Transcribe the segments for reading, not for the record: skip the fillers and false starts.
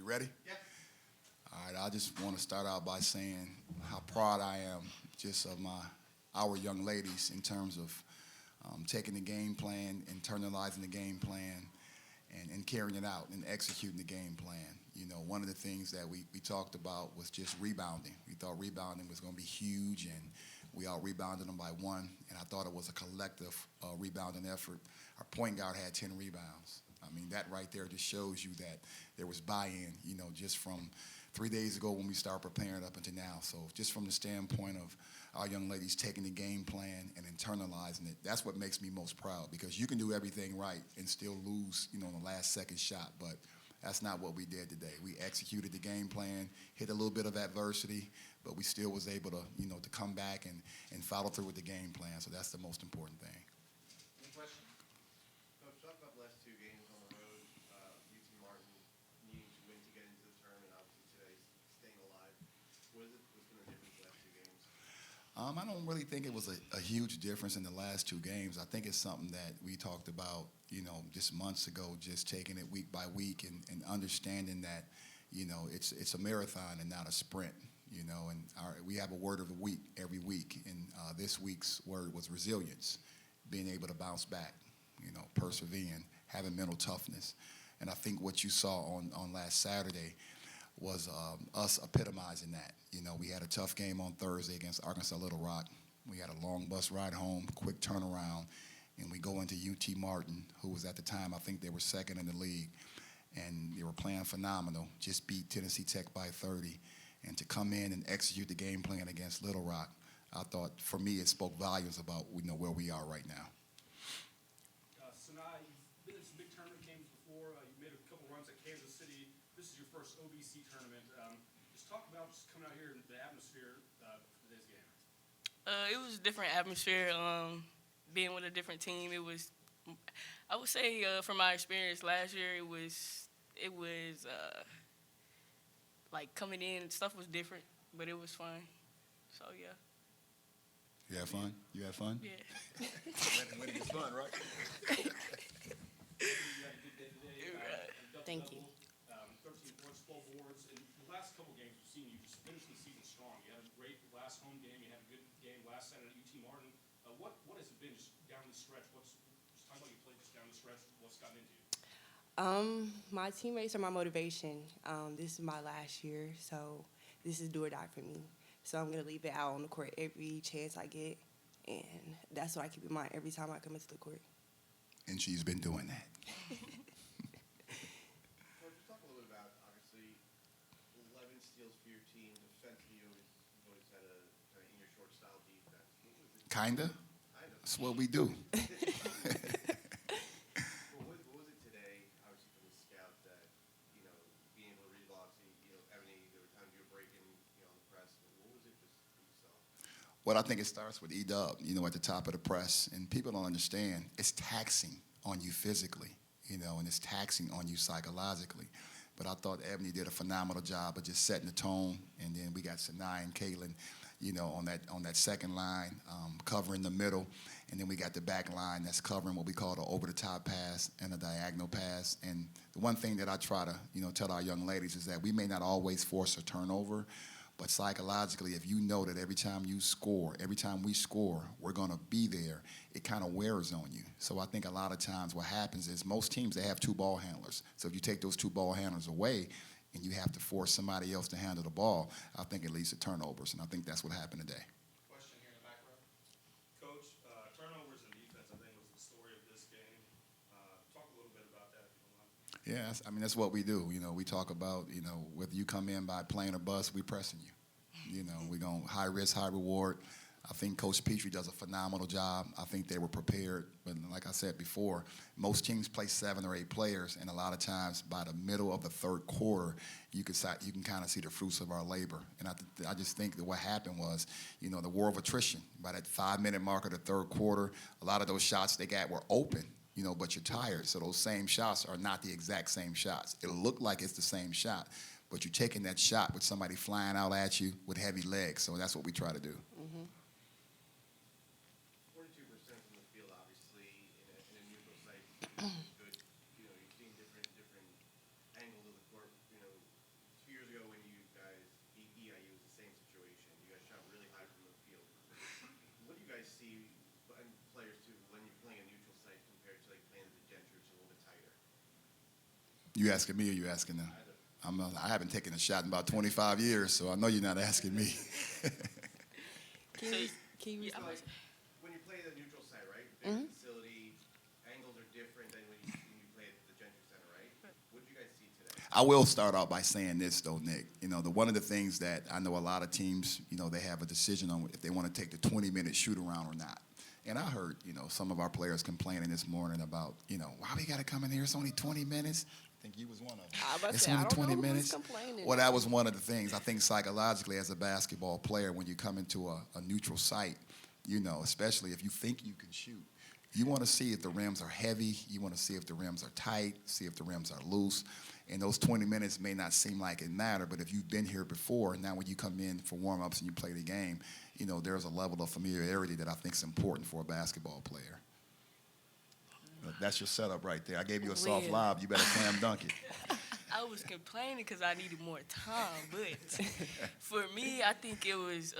Ready? Yeah. All right, I just want to start out by saying how proud I am just of our young ladies in terms of taking the game plan, internalizing the game plan, and carrying it out and executing the game plan. You know, one of the things that we talked about was just rebounding. We thought rebounding was going to be huge, and we out rebounded them by one, and I thought it was a collective rebounding effort. Our point guard had 10 rebounds. I mean, that right there just shows you that there was buy-in, you know, just from 3 days ago when we started preparing up until now. So just from the standpoint of our young ladies taking the game plan and internalizing it, that's what makes me most proud, because you can do everything right and still lose, you know, in the last second shot. But that's not what we did today. We executed the game plan, hit a little bit of adversity, but we still was able to, you know, to come back and follow through with the game plan. So that's the most important thing. Any questions? Coach, talk about the last two games on the road. UT Martin needing to win to get into the tournament. Obviously today, staying alive. What's been the difference the last two games? I don't really think it was a huge difference in the last two games. I think it's something that we talked about, you know, just months ago, just taking it week by week and understanding that, you know, it's a marathon and not a sprint, you know, and we have a word of the week every week, and this week's word was resilience, being able to bounce back, you know, persevering, having mental toughness. And I think what you saw on last Saturday was us epitomizing that. You know, we had a tough game on Thursday against Arkansas Little Rock. We had a long bus ride home, quick turnaround, and we go into UT Martin, who was at the time, I think they were second in the league, and they were playing phenomenal, just beat Tennessee Tech by 30. And to come in and execute the game plan against Little Rock, I thought, for me, it spoke volumes about, you know, where we are right now. Sanaa, you've been in some big tournament games before. You've made a couple runs at Kansas City. This is your first OVC tournament. Just talk about just coming out here and the atmosphere for today's game. It was a different atmosphere. Being with a different team, it was. I would say, from my experience last year, it was like coming in. Stuff was different, but it was fun. So yeah. You had fun? You had fun? Yeah. Winning is fun, right? You had a good day today. Thank you. 13 points, 12 boards. In the last couple games, we've seen you just finish the season strong. You had a great last home game. You had a good game last Saturday at UT Martin. What has it been just down the stretch? Just talk about your play just down the stretch. What's gotten into you? My teammates are my motivation. This is my last year, so this is do or die for me. So I'm going to leave it out on the court every chance I get, and that's what I keep in mind every time I come into the court. And she's been doing that. Coach, talk a little bit about, obviously, 11 steals for your team. Defensively, you've always had a kind of in your short style defense. What was it? Kinda? Kind of. That's what we do. What was it today, obviously, from the scout that, you know, being able to read blocks, and, you know, Ebony, there were times you were breaking, you know, on the press. What was it just that you saw? Well, I think it starts with E-Dub, you know, at the top of the press. And people don't understand, it's taxing on you physically, you know, and it's taxing on you psychologically. But I thought Ebony did a phenomenal job of just setting the tone. And then we got Sanaa and Kaylin, you know, on that second line, covering the middle. And then we got the back line that's covering what we call the over-the-top pass and a diagonal pass. And the one thing that I try to, you know, tell our young ladies is that we may not always force a turnover, but psychologically, if you know that every time you score, every time we score, we're going to be there, it kind of wears on you. So I think a lot of times what happens is most teams, they have two ball handlers. So if you take those two ball handlers away and you have to force somebody else to handle the ball, I think it leads to turnovers, and I think that's what happened today. Question here in the back row. Coach, turnovers and defense, I think, was the story of this game. Talk a little bit about that, if you don't mind. Yeah, I mean, that's what we do. You know, we talk about, you know, whether you come in by plane or bus, we pressing you. You know, we're going high risk, high reward. I think Coach Petrie does a phenomenal job. I think they were prepared. But like I said before, most teams play 7 or 8 players, and a lot of times by the middle of the third quarter, you can kind of see the fruits of our labor. And I just think that what happened was, you know, the war of attrition. By that 5-minute mark of the third quarter, a lot of those shots they got were open, you know, but you're tired. So those same shots are not the exact same shots. It'll look like it's the same shot, but you're taking that shot with somebody flying out at you with heavy legs. So that's what we try to do. 42% from the field, obviously, in a neutral site. Good. You know, you've seen different angles of the court. You know, You asking me or you asking them? I haven't taken a shot in about 25 years, so I know you're not asking me. Can you, can you Yeah, I So, was- when you play the neutral site, right? Big facility, angles are different than when you play at the Gentry Center, right? What did you guys see today? I will start out by saying this, though, Nick. One of the things that I know a lot of teams, they have a decision on if they want to take the 20-minute shoot-around or not. And I heard, some of our players complaining this morning about, why we got to come in here? It's only 20 minutes. I think you was one of them. I was about to It's say, I only don't 20 know who was minutes. complaining. Well, that was one of the things. I think psychologically, as a basketball player, when you come into a neutral site, especially if you think you can shoot, you want to see if the rims are heavy. You want to see if the rims are tight, see if the rims are loose. And those 20 minutes may not seem like it matter, but if you've been here before, now when you come in for warm-ups and you play the game, there's a level of familiarity that I think is important for a basketball player. That's your setup right there. I gave you a soft Well. lob. You better slam dunk it. I was complaining because I needed more time, but for me, I think it was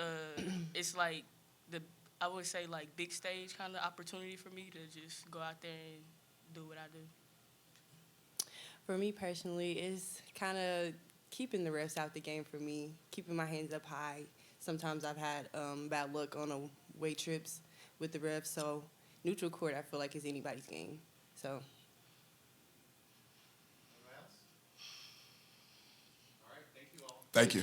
it's like I would say like big stage kind of opportunity for me to just go out there and do what I do. For me personally, it's kind of keeping the refs out the game for me, keeping my hands up high. Sometimes I've had bad luck on away trips with the refs, so neutral court I feel like is anybody's game. So. Anyone else? All right, thank you all. Thank you.